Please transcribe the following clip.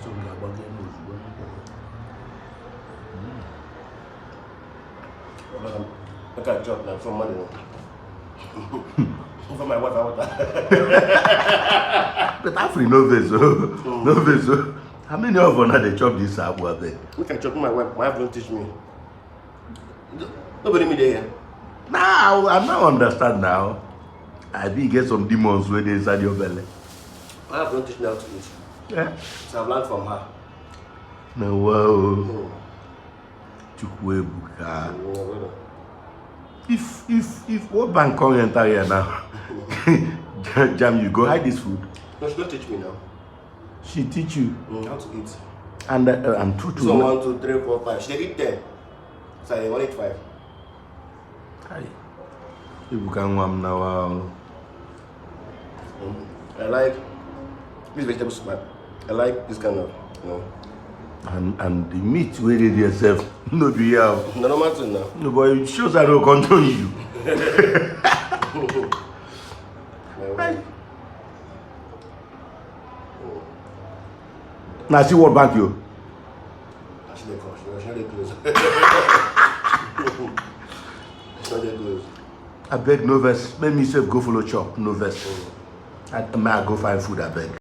So we are bugging I got a job now from money. For my wife, I want that. But after no vessel, no vessel. How many of us they chop this abu there? We can chop my wife. My wife don't teach me. Nobody me there. Now I now understand now. I be get some demons where they inside your belly. My wife don't teach me how to eat. Yeah. So I've learned from her. No wow. Chukwebuka. If what bank come enter here now? Jam, you go hide this food. No, she don't teach me now. She teach you How to eat. and two. So 1, 2, 3, 4, 5. She eat 10. So I want eat 5. Hi. You can warm now. I like this vegetable soup. I like this kind of, you know. And the meat where they yourself no be here. No normal thing now. No, but it shows I don't control you. Now see what bank you. She not close. She's not close. I beg no verse. Make me self go follow chop. No verse. I go find food. I beg.